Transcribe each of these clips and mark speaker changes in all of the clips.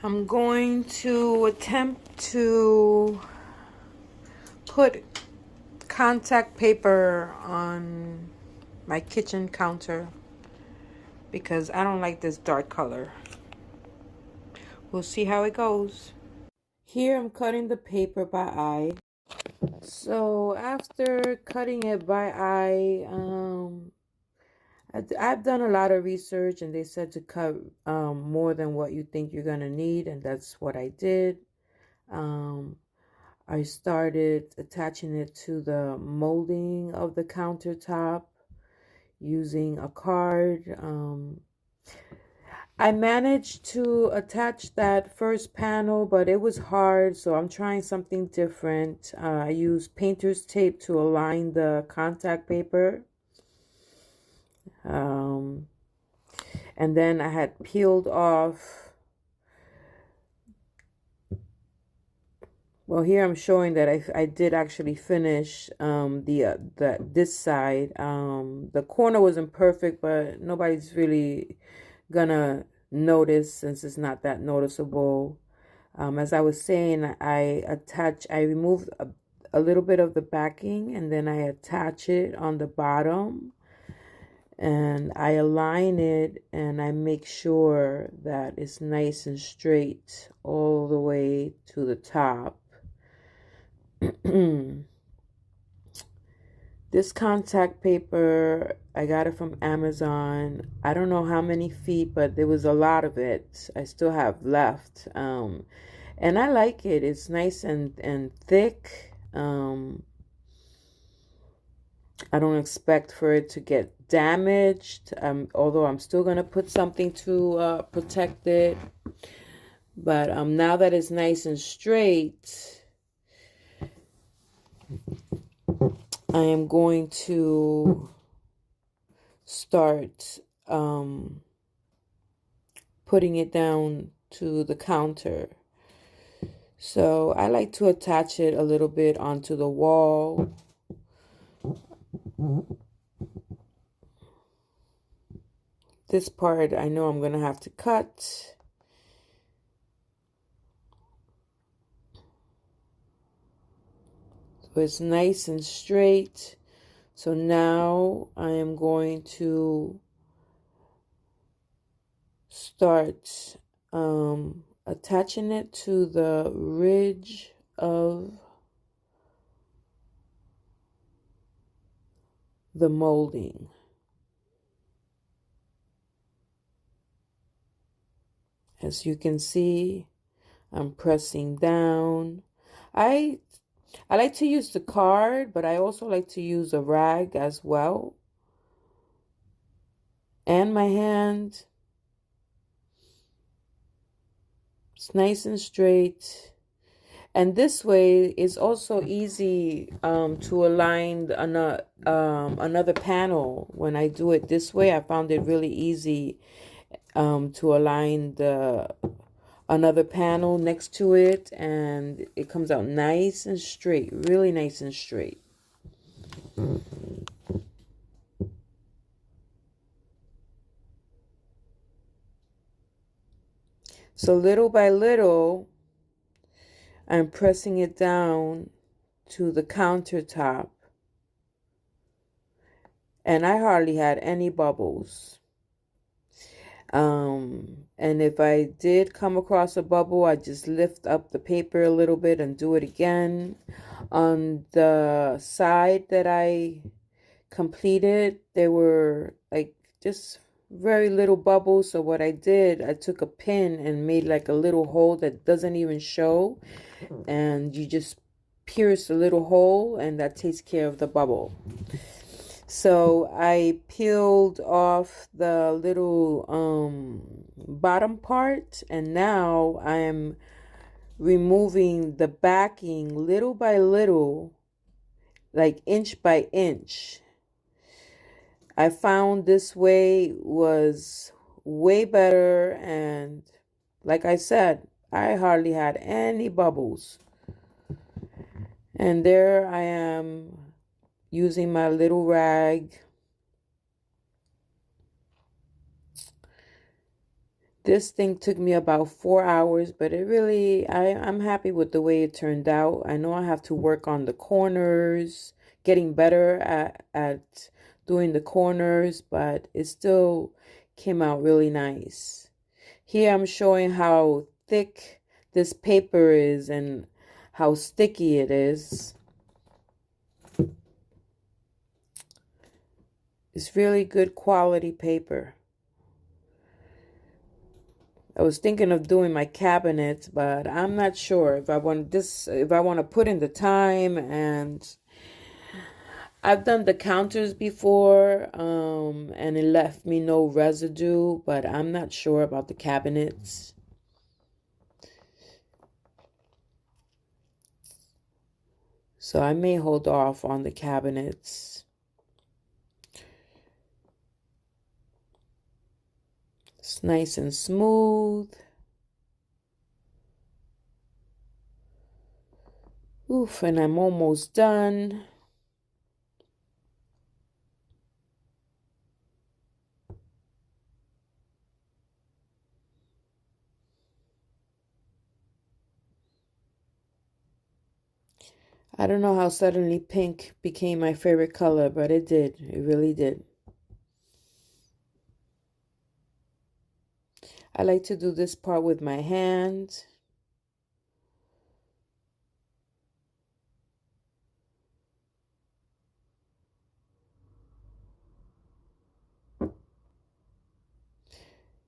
Speaker 1: I'm going to attempt to put contact paper on my kitchen counter because I don't like this dark color. We'll see how it goes. Here I'm cutting the paper by eye. So after cutting it by eye, I've done a lot of research and they said to cut more than what you think you're gonna need, and that's what I did. I started attaching it to the molding of the countertop using a card. I managed to attach that first panel, but it was hard, so I'm trying something different. I used painter's tape to align the contact paper. And then I had peeled off. Well, here I'm showing that I did actually finish this side. The corner wasn't perfect, but nobody's really gonna notice since it's not that noticeable. As I was saying, I removed a little bit of the backing and then I attach it on the bottom. And I align it and I make sure that it's nice and straight all the way to the top. This contact paper, I got it from Amazon. I don't know how many feet, but there was a lot of it. I still have left. And I like it. It's nice and thick. I don't expect for it to get damaged, although I'm still going to put something to protect it. But now that it's nice and straight, I am going to start putting it down to the counter. So I like to attach it a little bit onto the wall. This part I know I'm going to have to cut. So it's nice and straight. So now I am going to start attaching it to the ridge of the molding. As you can see, I'm pressing down. I like to use the card, but I also like to use a rag as well. And my hand. It's nice and straight. And this way is also easy to align another panel. When I do it this way, I found it really easy to align another panel next to it, and it comes out nice and straight, really nice and straight. So little by little, I'm pressing it down to the countertop, and I hardly had any bubbles. And if I did come across a bubble, I just lift up the paper a little bit and do it again. On the side that I completed, there were like just very little bubbles. So what I did, I took a pin and made like a little hole that doesn't even show. And you just pierce a little hole and that takes care of the bubble. So I peeled off the little bottom part, and now I'm removing the backing little by little, like inch by inch. I found this way was way better, and like I said, I hardly had any bubbles. And there I am using my little rag, This thing took me about 4 hours, but it really, I'm happy with the way it turned out. I know I have to work on the corners, getting better at doing the corners, but it still came out really nice. Here I'm showing how thick this paper is and how sticky it is. It's really good quality paper. I was thinking of doing my cabinets, but I'm not sure if I want this, if I want to put in the time. And I've done the counters before, and it left me no residue, but I'm not sure about the cabinets. So I may hold off on the cabinets. It's nice and smooth. Oof, and I'm almost done. I don't know how suddenly pink became my favorite color, but it did. It really did. I like to do this part with my hand.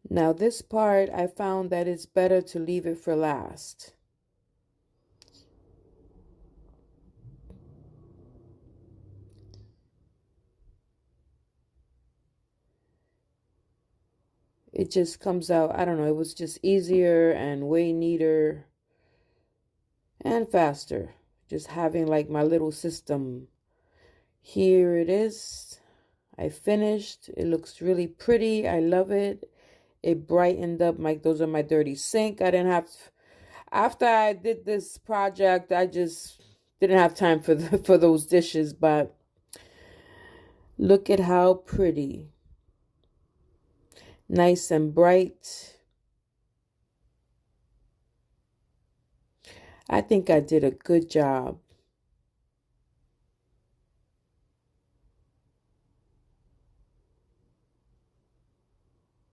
Speaker 1: Now this part, I found that it's better to leave it for last. It just comes out, I don't know, it was just easier and way neater and faster. Just having like my little system. Here it is. I finished. It looks really pretty. I love it. It brightened up my, those are my dirty sink. I didn't have, after I did this project, I just didn't have time for for those dishes, but look at how pretty. Nice and bright. I think I did a good job.